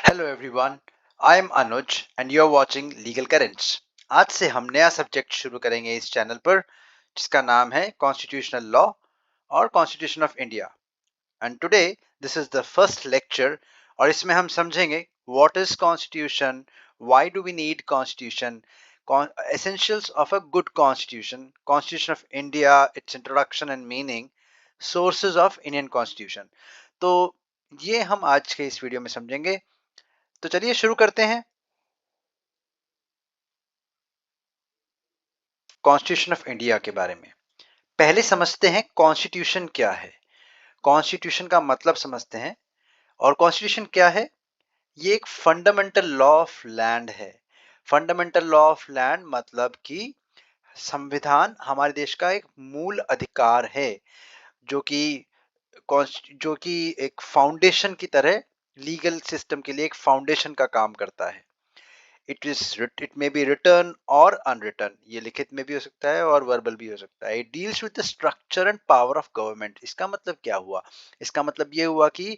Hello everyone, I am Anuj and you are watching legal currents. आज से हम नया सब्जेक्ट शुरू करेंगे इस चैनल पर जिसका नाम है कॉन्स्टिट्यूशनल लॉ और constitution of India. And today this is the first lecture और इसमें हम समझेंगे what is constitution, why do we need constitution, essentials of a good constitution of India, its introduction and meaning, sources of Indian constitution। तो ये हम आज के इस वीडियो में समझेंगे। तो चलिए शुरू करते हैं। कॉन्स्टिट्यूशन ऑफ इंडिया के बारे में पहले समझते हैं कॉन्स्टिट्यूशन क्या है। कॉन्स्टिट्यूशन का मतलब समझते हैं। और कॉन्स्टिट्यूशन क्या है? ये एक फंडामेंटल लॉ ऑफ लैंड है। फंडामेंटल लॉ ऑफ लैंड मतलब कि संविधान हमारे देश का एक मूल अधिकार है जो कि जो कि एक फाउंडेशन की तरह लीगल सिस्टम के लिए एक फाउंडेशन का काम करता है। इट मे बी रिटर्न और अनरिटर्न, ये लिखित में भी हो सकता है और वर्बल भी हो सकता है। It deals with the structure and power of government. इसका मतलब क्या हुआ? इसका मतलब ये हुआ कि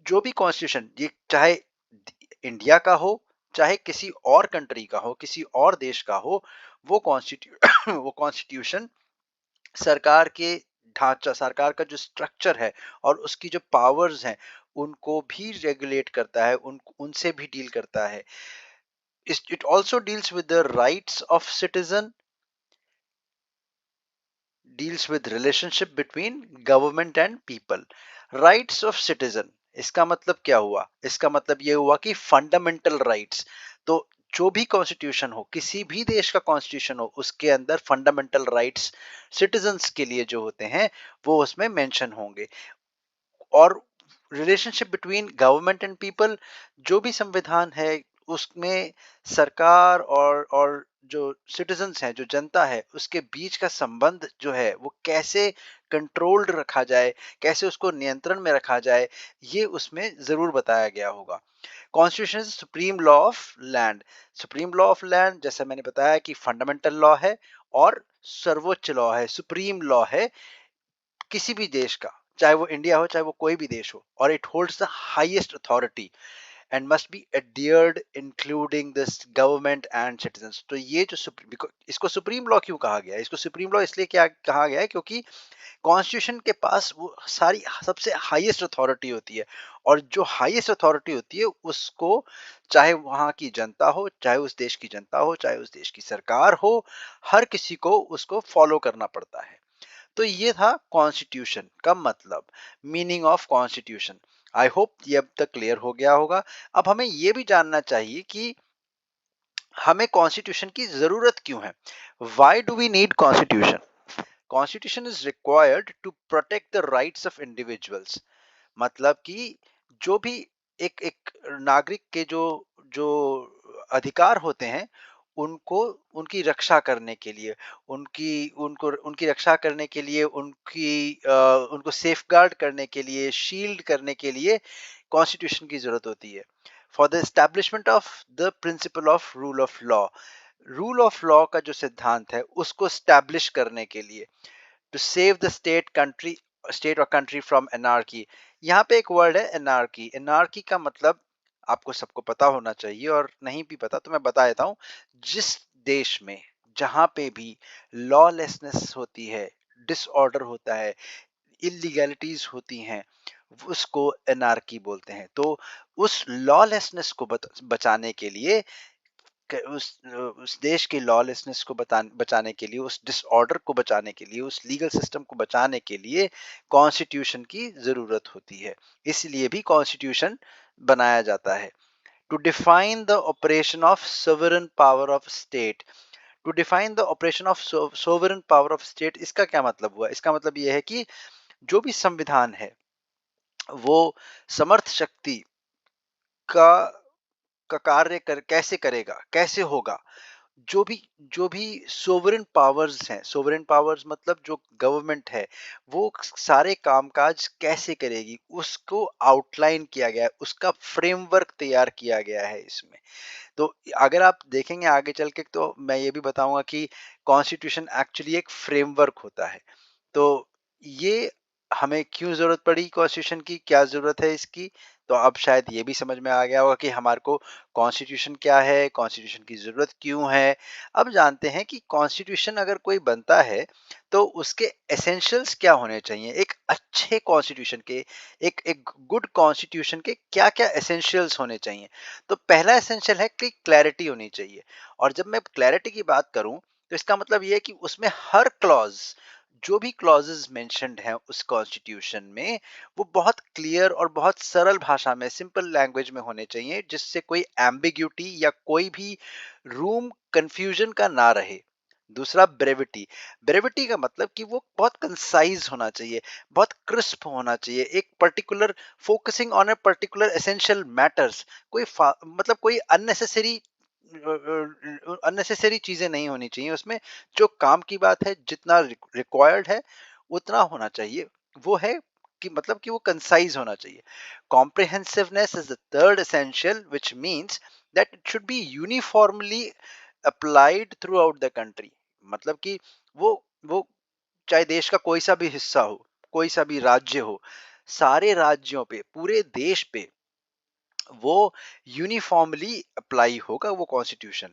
जो भी कॉन्स्टिट्यूशन, ये चाहे इंडिया का हो, चाहे किसी और कंट्री का हो, किसी और देश का हो, वो वो कॉन्स्टिट्यूशन सरकार के ढांचा, सरकार का जो स्ट्रक्चर है और उसकी जो पावर्स हैं उनको भी रेगुलेट करता है, उनसे भी डील करता है। It also deals with the rights of citizen, deals with relationship between government and people। rights of citizen, इसका मतलब क्या हुआ? इसका मतलब ये हुआ कि फंडामेंटल राइट्स। तो जो भी कॉन्स्टिट्यूशन हो, किसी भी देश का कॉन्स्टिट्यूशन हो, उसके अंदर फंडामेंटल राइट्स सिटीजन्स के लिए जो होते हैं वो उसमें मेंशन होंगे। और relationship between government and people, जो भी संविधान है उसमें सरकार और जो सिटीजन्स हैं, जो जनता है, उसके बीच का संबंध जो है वो कैसे कंट्रोल्ड रखा जाए, कैसे उसको नियंत्रण में रखा जाए, ये उसमें जरूर बताया गया होगा। Constitution is supreme law of land. Supreme law of land, जैसे मैंने बताया कि फंडामेंटल लॉ है और सर्वोच्च लॉ है, सुप्रीम लॉ है किसी भी देश का, चाहे वो इंडिया हो चाहे वो कोई भी देश हो। और it holds the highest authority and must be adhered including this government and citizens. तो ये जो इसको सुप्रीम लॉ क्यों कहा गया है? इसको सुप्रीम लॉ इसलिए क्या कहा गया है क्योंकि कॉन्स्टिट्यूशन के पास वो सारी सबसे हाईएस्ट अथॉरिटी होती है। और जो हाईएस्ट अथॉरिटी होती है उसको, चाहे वहां की जनता हो, चाहे उस देश की जनता हो, चाहे उस देश की सरकार हो, हर किसी को उसको फॉलो करना पड़ता है। तो ये था कॉन्स्टिट्यूशन का मतलब, meaning of constitution. I hope ये अब तक क्लियर हो गया होगा। अब हमें ये भी जानना चाहिए कि हमें कॉन्स्टिट्यूशन की जरूरत क्यों है। Why do we need constitution? Constitution is required to protect the rights of individuals. मतलब कि जो भी एक एक नागरिक के जो जो अधिकार होते हैं उनको, उनकी रक्षा करने के लिए, उनकी रक्षा करने के लिए, उनको सेफगार्ड करने के लिए, शील्ड करने के लिए कॉन्स्टिट्यूशन की जरूरत होती है। For the establishment of the principle of rule of law. Rule of law का जो सिद्धांत है उसको स्टैब्लिश करने के लिए, टू सेव द स्टेट और कंट्री फ्रॉम एनार्की। यहाँ पे एक वर्ड है एनार्की। एनार्की का मतलब आपको सबको पता होना चाहिए, और नहीं भी पता तो मैं बता देता हूँ। जिस देश में जहाँ पे भी लॉलेसनेस होती है, डिसऑर्डर होता है, इलीगैलिटीज होती हैं, उसको एनार्की बोलते हैं। तो उस लॉलेसनेस को बचाने के लिए, उस देश की लॉलेसनेस को बचाने के लिए, उस डिसऑर्डर को बचाने के लिए, उस लीगल सिस्टम को बचाने के लिए कॉन्स्टिट्यूशन की जरूरत होती है। इसलिए भी कॉन्स्टिट्यूशन बनाया जाता है। To define the operation of sovereign power of state. To define the operation of sovereign power of state, इसका क्या मतलब हुआ? इसका मतलब यह है कि जो भी संविधान है वो समर्थ शक्ति का कार्य कैसे करेगा, कैसे होगा। जो भी जो भी सोवरेन पावर्स हैं, सोवरेन पावर्स मतलब जो गवर्नमेंट है वो सारे कामकाज कैसे करेगी उसको आउटलाइन किया गया है, उसका फ्रेमवर्क तैयार किया गया है इसमें। तो अगर आप देखेंगे आगे चल के तो मैं ये भी बताऊंगा कि कॉन्स्टिट्यूशन एक्चुअली एक फ्रेमवर्क होता है। तो ये हमें क्यों जरूरत पड़ी कॉन्स्टिट्यूशन की, क्या जरूरत है इसकी? तो अब शायद ये भी समझ में आ गया होगा कि हमारे को कॉन्स्टिट्यूशन क्या है, कॉन्स्टिट्यूशन की ज़रूरत क्यों है। अब जानते हैं कि कॉन्स्टिट्यूशन अगर कोई बनता है, तो उसके एसेंशियल्स क्या होने चाहिए। एक अच्छे कॉन्स्टिट्यूशन के, एक एक गुड कॉन्स्टिट्यूशन के क्या-क्या एसेंशियल्स होने चाहिए। तो पहला एसेंशियल है कि क्लैरिटी होनी चाहिए। और जब मैं क्लैरिटी की बात करूँ, तो इसका मतलब ये है कि उसमें हर क्लॉज़, जो भी क्लॉजेस मेंशन्ड हैं उस कॉन्स्टिट्यूशन में, वो बहुत क्लियर और बहुत सरल भाषा में, सिंपल लैंग्वेज में होने चाहिए, जिससे कोई एम्बिग्यूटी या कोई भी रूम कंफ्यूजन का ना रहे। दूसरा, ब्रेविटी। ब्रेविटी का मतलब कि वो बहुत कंसाइज होना चाहिए, बहुत क्रिस्प होना चाहिए, एक particular, focusing on a particular essential matters. मतलब कोई अननेसेसरी अननेसेसरी चीजें नहीं होनी चाहिए उसमें। जो काम की बात है, जितना रिक्वायर्ड है उतना होना चाहिए, वो है कि मतलब कि वो कंसाइज होना चाहिए। Comprehensiveness is the third essential, which means that it should be uniformly applied throughout the country. मतलब कि वो चाहे देश का कोई सा भी हिस्सा हो, कोई सा भी राज्य हो, सारे राज्यों पे, पूरे देश पे वो यूनिफॉर्मली अप्लाई होगा वो कॉन्स्टिट्यूशन।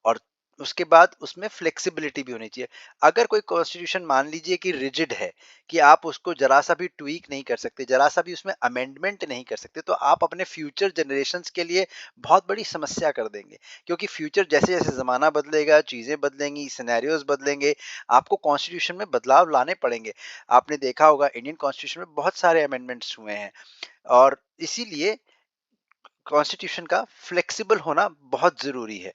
और उसके बाद उसमें फ्लेक्सिबिलिटी भी होनी चाहिए। अगर कोई कॉन्स्टिट्यूशन मान लीजिए कि रिजिड है, कि आप उसको जरा सा भी ट्वीक नहीं कर सकते, जरा सा भी उसमें अमेंडमेंट नहीं कर सकते, तो आप अपने फ्यूचर जनरेशन्स के लिए बहुत बड़ी समस्या कर देंगे। क्योंकि फ्यूचर जैसे जैसे जमाना बदलेगा, चीजें बदलेंगी, सिनेरियोज बदलेंगे, आपको कॉन्स्टिट्यूशन में बदलाव लाने पड़ेंगे। आपने देखा होगा इंडियन कॉन्स्टिट्यूशन में बहुत सारे अमेंडमेंट्स हुए हैं, और इसीलिए कॉन्स्टिट्यूशन का फ्लेक्सिबल होना बहुत जरूरी है।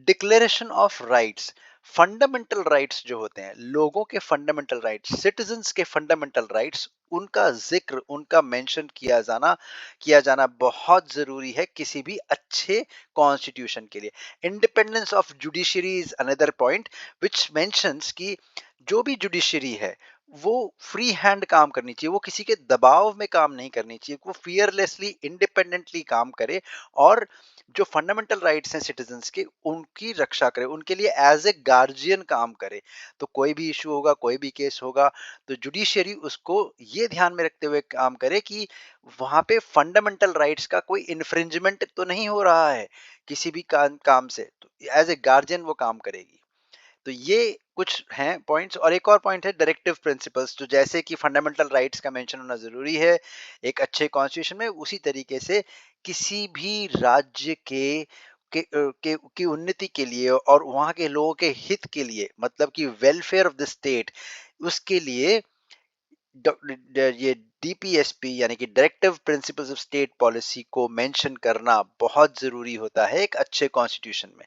Declaration of rights, fundamental rights जो होते हैं, लोगों के फंडामेंटल राइट्स, सिटीजन्स के फंडामेंटल राइट्स, उनका जिक्र, उनका मेंशन किया जाना बहुत जरूरी है किसी भी अच्छे कॉन्स्टिट्यूशन के लिए। Independence of judiciary is another point, which mentions कि जो भी जुडिशरी है वो फ्री हैंड काम करनी चाहिए, वो किसी के दबाव में काम नहीं करनी चाहिए, वो फियरलेसली इंडिपेंडेंटली काम करे, और जो फंडामेंटल राइट्स हैं सिटीजन्स के, उनकी रक्षा करे, उनके लिए एज ए गार्जियन काम करे। तो कोई भी इशू होगा, कोई भी केस होगा, तो जुडिशरी उसको ये ध्यान में रखते हुए काम करे कि वहां पे फंडामेंटल राइट्स का कोई इन्फ्रिंजमेंट तो नहीं हो रहा है किसी भी काम से, तो एज ए गार्जियन वो काम करेगी। तो ये कुछ हैं पॉइंट्स। और एक और पॉइंट है डायरेक्टिव प्रिंसिपल्स, तो जैसे कि फंडामेंटल राइट्स का मेंशन होना जरूरी है एक अच्छे कॉन्स्टिट्यूशन में, उसी तरीके से किसी भी राज्य की उन्नति के लिए और वहां के लोगों के हित के लिए, मतलब कि वेलफेयर ऑफ द स्टेट, उसके लिए ये डीपीएसपी यानी कि directive principles of state policy को मेंशन करना बहुत जरूरी होता है एक अच्छे कॉन्स्टिट्यूशन में।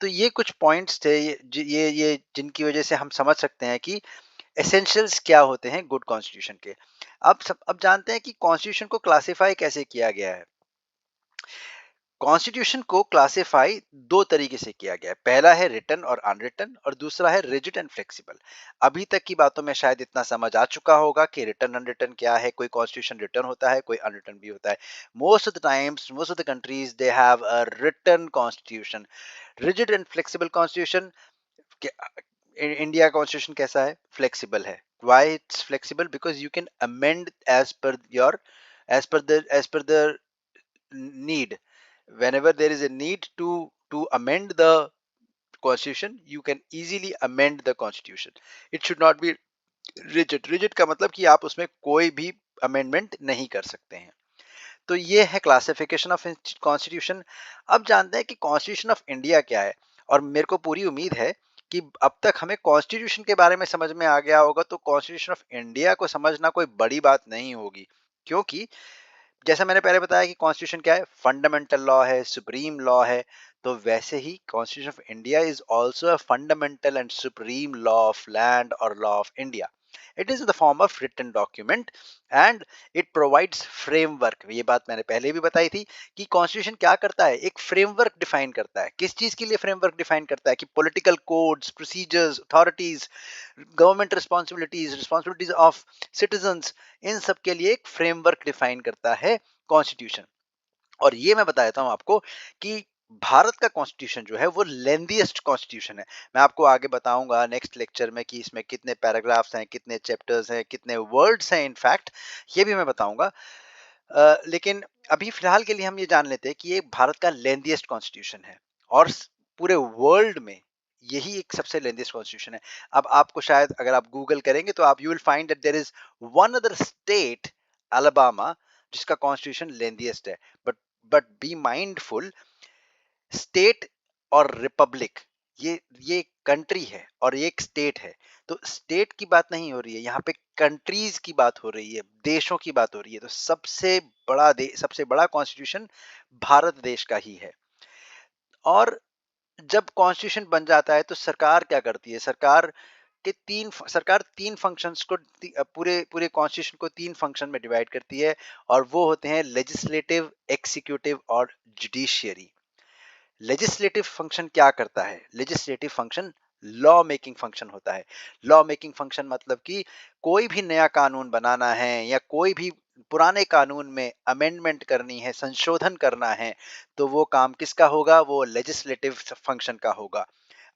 तो ये कुछ पॉइंट्स थे, ये जिनकी वजह से हम समझ सकते हैं कि एसेंशियल्स क्या होते हैं गुड कॉन्स्टिट्यूशन के। अब जानते हैं कि कॉन्स्टिट्यूशन को क्लासिफाई कैसे किया गया है। कॉन्स्टिट्यूशन को क्लासिफाई दो तरीके से किया गया है, पहला है रिटन और अनरिटन, और दूसरा है रिजिड एंड फ्लेक्सिबल। अभी तक की बातों में शायद इतना समझ आ चुका होगा कि रिटन अनरिटन क्या है। कोई कॉन्स्टिट्यूशन रिटन होता है, कोई अनरिटन भी होता है। Most of the times, most of the countries, they have a written constitution. Rigid and flexible constitution, India constitution कैसा है? फ्लेक्सिबल है। Why it's flexible? Because you can amend as per the need. Whenever there is a need to amend the constitution, you can easily amend the constitution. It should not be rigid का मतलब कि आप उसमें कोई भी amendment नहीं कर सकते हैं। तो ये है क्लासिफिकेशन ऑफ कॉन्स्टिट्यूशन। अब जानते हैं कि कॉन्स्टिट्यूशन ऑफ इंडिया क्या है। और मेरे को पूरी उम्मीद है कि अब तक हमें कॉन्स्टिट्यूशन के बारे में समझ में आ गया होगा, तो कॉन्स्टिट्यूशन ऑफ इंडिया को समझना कोई बड़ी बात नहीं होगी। क्योंकि जैसा मैंने पहले बताया कि कॉन्स्टिट्यूशन क्या है, फंडामेंटल लॉ है, सुप्रीम लॉ है। तो वैसे ही constitution of India is also a fundamental and supreme law of land और law of India. It is the form of written document and it provides framework. ये बात मैंने पहले भी बताई थी कि कॉन्स्टिट्यूशन क्या करता है, एक फ्रेमवर्क डिफाइन करता है। किस चीज के लिए फ्रेमवर्क डिफाइन करता है? कि political codes, procedures, authorities, government responsibilities of citizens, इन सब के लिए एक फ्रेमवर्क डिफाइन करता है कॉन्स्टिट्यूशन। और ये मैं बता देता हूं आपको कि भारत का कॉन्स्टिट्यूशन जो है वो लेंथीएस्ट कॉन्स्टिट्यूशन है। मैं आपको आगे बताऊंगा नेक्स्ट लेक्चर में कि इसमें कितने पैराग्राफ्स हैं, कितने चैप्टर्स हैं, कितने वर्ड्स हैं, इनफैक्ट ये भी मैं बताऊंगा। लेकिन अभी फिलहाल के लिए हम ये जान लेते हैं कि ये भारत का लेंथीएस्ट कॉन्स्टिट्यूशन है और पूरे वर्ल्ड में यही एक सबसे लेंथीएस्ट कॉन्स्टिट्यूशन है। अब आपको शायद अगर आप गूगल करेंगे तो आप you will find that there is one other state, Alabama, जिसका कॉन्स्टिट्यूशन लेंथीएस्ट है। बट बी माइंडफुल, स्टेट और रिपब्लिक, ये कंट्री है और ये एक स्टेट है। तो स्टेट की बात नहीं हो रही है यहाँ पे, कंट्रीज की बात हो रही है, देशों की बात हो रही है। तो सबसे बड़ा कॉन्स्टिट्यूशन भारत देश का ही है। और जब कॉन्स्टिट्यूशन बन जाता है तो सरकार क्या करती है? सरकार तीन फंक्शंस को पूरे पूरे कॉन्स्टिट्यूशन को तीन फंक्शन में डिवाइड करती है, और वो होते हैं लेजिस्लेटिव, एक्सिक्यूटिव और जुडिशियरी। लेजिस्लेटिव फंक्शन क्या करता है? Legislative function law making function होता है। लॉ मेकिंग फंक्शन मतलब कि कोई भी नया कानून बनाना है या कोई भी पुराने कानून में अमेंडमेंट करनी है, संशोधन करना है, तो वो काम किसका होगा? वो लेजिस्लेटिव फंक्शन का होगा।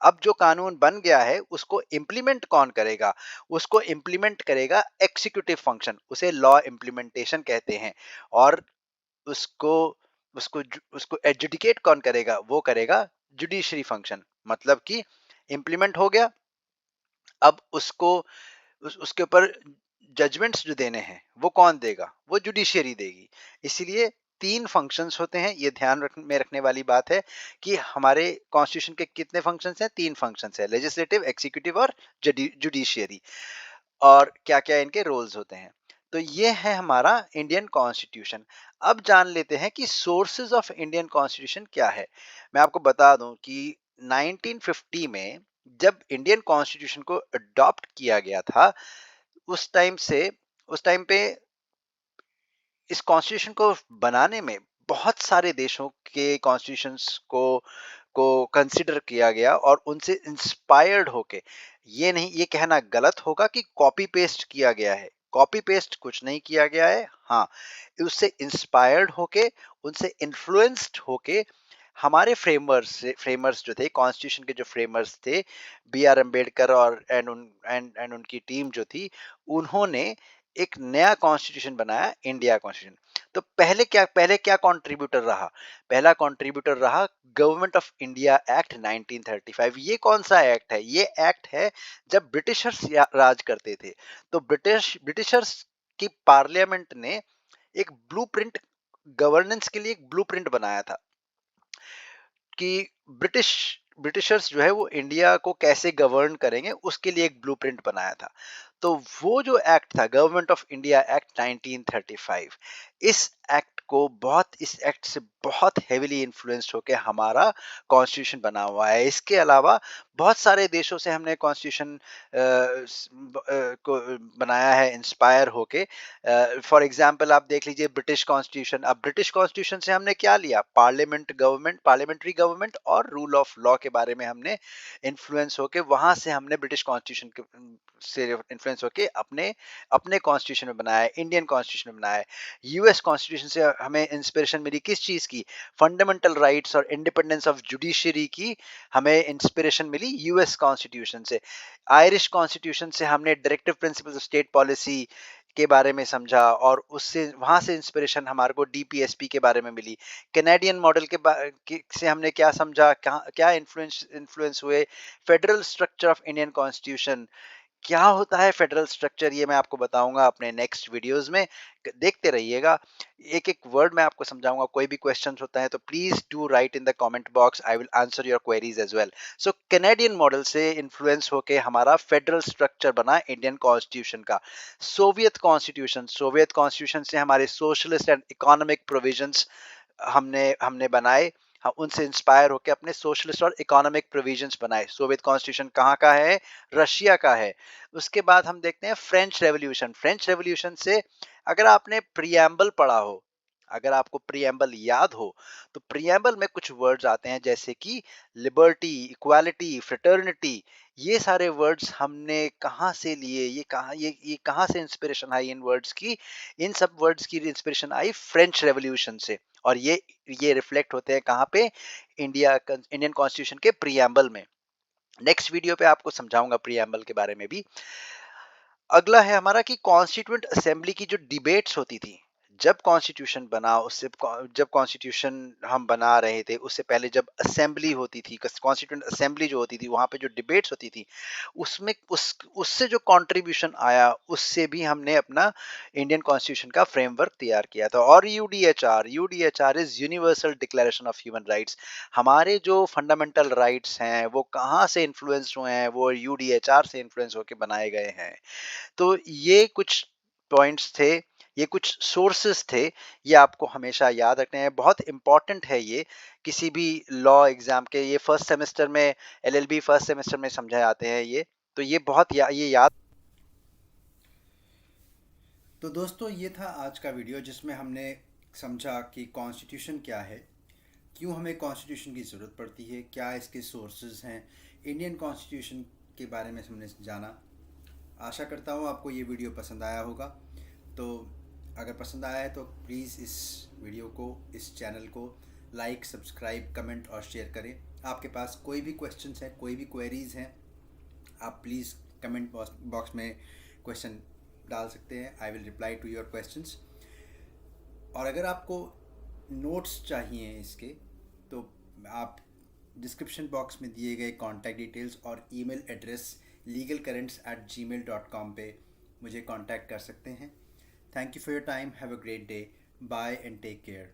अब जो कानून बन गया है उसको इम्प्लीमेंट कौन करेगा? उसको इम्प्लीमेंट करेगा एग्जीक्यूटिव फंक्शन, उसे लॉ इम्प्लीमेंटेशन कहते हैं। और उसको उसको एजुडिकेट कौन करेगा? वो करेगा जुडिशरी फंक्शन। मतलब कि इम्प्लीमेंट हो गया, अब उसके ऊपर जजमेंट्स जो देने हैं वो कौन देगा? वो जुडिशियरी देगी। इसीलिए तीन फंक्शंस होते हैं। ये में रखने वाली बात है कि हमारे कॉन्स्टिट्यूशन के कितने फंक्शंस हैं? तीन फंक्शंस है, लेजिस्लेटिव, एक्सिक्यूटिव और जुडिशियरी। और क्या क्या इनके रोल्स होते हैं। तो ये है हमारा इंडियन कॉन्स्टिट्यूशन। अब जान लेते हैं कि सोर्सेज ऑफ इंडियन कॉन्स्टिट्यूशन क्या है। मैं आपको बता दूं कि 1950 में जब इंडियन कॉन्स्टिट्यूशन को अडॉप्ट किया गया था, उस टाइम पे इस कॉन्स्टिट्यूशन को बनाने में बहुत सारे देशों के कॉन्स्टिट्यूशंस को कंसिडर किया गया और उनसे इंस्पायर्ड होके, ये कहना गलत होगा कि कॉपी पेस्ट किया गया है। कॉपी पेस्ट कुछ नहीं किया गया है। हाँ, उससे इंस्पायर्ड होके, उनसे इन्फ्लुएंस्ड होके हमारे फ्रेमर्स जो थे कॉन्स्टिट्यूशन के, जो फ्रेमर्स थे बी आर अम्बेडकर और एंड उनकी टीम जो थी, उन्होंने एक नया कॉन्स्टिट्यूशन बनाया, इंडिया कॉन्स्टिट्यूशन। तो पहले क्या कंट्रीब्यूटर रहा? पहला कंट्रीब्यूटर रहा गवर्नमेंट ऑफ इंडिया एक्ट 1935। ये कौन सा एक्ट है? ये एक्ट है जब ब्रिटिशर्स राज करते थे। तो ब्रिटिशर्स की पार्लियामेंट ने एक ब्लूप्रिंट, गवर्नेंस के लिए एक ब्लूप्रिंट बनाया था कि ब्रिटिशर्स जो है वो इंडिया को कैसे गवर्न करेंगे, उसके लिए एक ब्लूप्रिंट बनाया था। तो वो जो एक्ट था गवर्नमेंट ऑफ इंडिया एक्ट 1935, इस एक्ट से बहुत हेविली इन्फ्लुएंस्ड होकर हमारा कॉन्स्टिट्यूशन बना हुआ है। इसके अलावा बहुत सारे देशों से हमने कॉन्स्टिट्यूशन को बनाया है इंस्पायर होके। फॉर एग्जांपल आप देख लीजिए ब्रिटिश कॉन्स्टिट्यूशन। अब ब्रिटिश कॉन्स्टिट्यूशन से हमने क्या लिया? पार्लियामेंट्री गवर्नमेंट और रूल ऑफ लॉ के बारे में हमने इन्फ्लुएंस होके, वहां से हमने ब्रिटिश कॉन्स्टिट्यूशन से इन्फ्लुएंस होके अपने अपने कॉन्स्टिट्यूशन में बनाया है, इंडियन कॉन्स्टिट्यूशन में बनाया है। यूएस कॉन्स्टिट्यूशन से हमें इंस्पिरेशन मिली किस चीज की? फंडामेंटल राइट्स और इंडिपेंडेंस ऑफ जुडिशरी की हमें इंस्पिरेशन मिली यूएस कॉन्स्टिट्यूशन से। आयरिश कॉन्स्टिट्यूशन से हमने directive principles of state policy के बारे में समझा और उससे वहां से इंस्पिरेशन हमारे को डीपीएसपी के बारे में मिली। कैनेडियन मॉडल से हमने क्या समझा, क्या इन्फ्लुएंस हुए? Federal structure of Indian constitution. क्या होता है फेडरल स्ट्रक्चर, ये मैं आपको बताऊंगा अपने नेक्स्ट वीडियोस में, देखते रहिएगा। एक एक वर्ड मैं आपको समझाऊंगा। कोई भी क्वेश्चन होता है तो please do write in the comment box, I will answer your queries as well. So Canadian model से इन्फ्लुएंस होके हमारा फेडरल स्ट्रक्चर बना इंडियन कॉन्स्टिट्यूशन का। सोवियत कॉन्स्टिट्यूशन से हमारे सोशलिस्ट एंड इकोनॉमिक प्रोविजंस हमने हमने बनाए। हाँ, उनसे इंस्पायर होकर अपने सोशलिस्ट और इकोनॉमिक प्रोविजंस बनाए। सोवियत कॉन्स्टिट्यूशन कहाँ का है? रशिया का है। उसके बाद हम देखते हैं फ्रेंच रेवोल्यूशन। फ्रेंच रेवोल्यूशन से अगर आपने प्रियम्बल पढ़ा हो, अगर आपको प्रियम्बल याद हो, तो प्रियम्बल में कुछ वर्ड्स आते हैं जैसे कि लिबर्टी, इक्वालिटी, फ्रेटर्निटी। ये सारे वर्ड्स हमने कहाँ से लिए? ये कहाँ से इंस्पिरेशन आई इन वर्ड्स की? इन सब वर्ड्स की इंस्पिरेशन आई फ्रेंच रेवोल्यूशन से। और ये रिफ्लेक्ट होते हैं कहाँ पे? इंडियन कॉन्स्टिट्यूशन के प्रियम्बल में। नेक्स्ट वीडियो पे आपको समझाऊंगा प्रियम्बल के बारे में भी। अगला है हमारा कि कॉन्स्टिट्यूएंट असेंबली की जो डिबेट्स होती थी, जब कॉन्स्टिट्यूशन बना उससे जब कॉन्स्टिट्यूशन हम बना रहे थे उससे पहले जब असेंबली होती थी, कॉन्स्टिट्यूंट असेंबली जो होती थी वहां पे जो डिबेट्स होती थी, उसमें उससे जो कंट्रीब्यूशन आया उससे भी हमने अपना इंडियन कॉन्स्टिट्यूशन का फ्रेमवर्क तैयार किया था। और UDHR is universal declaration of human rights. हमारे जो फंडामेंटल राइट्स हैं वो कहाँ से इन्फ्लुएंस हुए हैं, वो यूडीएचआर से इन्फ्लुएंस होकर बनाए गए हैं। तो ये कुछ पॉइंट्स थे, ये कुछ सोर्सेस थे, ये आपको हमेशा याद रखने हैं, बहुत इंपॉर्टेंट है ये। किसी भी लॉ एग्जाम के ये फर्स्ट सेमेस्टर में, एलएलबी फर्स्ट सेमेस्टर में समझाए जाते हैं ये, तो ये बहुत ये याद। तो दोस्तों ये था आज का वीडियो जिसमें हमने समझा कि कॉन्स्टिट्यूशन क्या है, क्यों हमें कॉन्स्टिट्यूशन की ज़रूरत पड़ती है, क्या इसके सोर्सेज हैं, इंडियन कॉन्स्टिट्यूशन के बारे में हमने जाना। आशा करता हूँ आपको ये वीडियो पसंद आया होगा। तो अगर पसंद आया है तो प्लीज़ इस वीडियो को, इस चैनल को लाइक, सब्सक्राइब, कमेंट और शेयर करें। आपके पास कोई भी क्वेश्चंस हैं, कोई भी क्वेरीज़ हैं, आप प्लीज़ कमेंट बॉक्स में क्वेश्चन डाल सकते हैं। I will reply to your questions. और अगर आपको नोट्स चाहिए इसके, तो आप डिस्क्रिप्शन बॉक्स में दिए गए कॉन्टैक्ट डिटेल्स और ईमेल एड्रेस legalcurrents@gmail.com पे मुझे कॉन्टैक्ट कर सकते हैं। Thank you for your time. Have a great day. Bye and take care.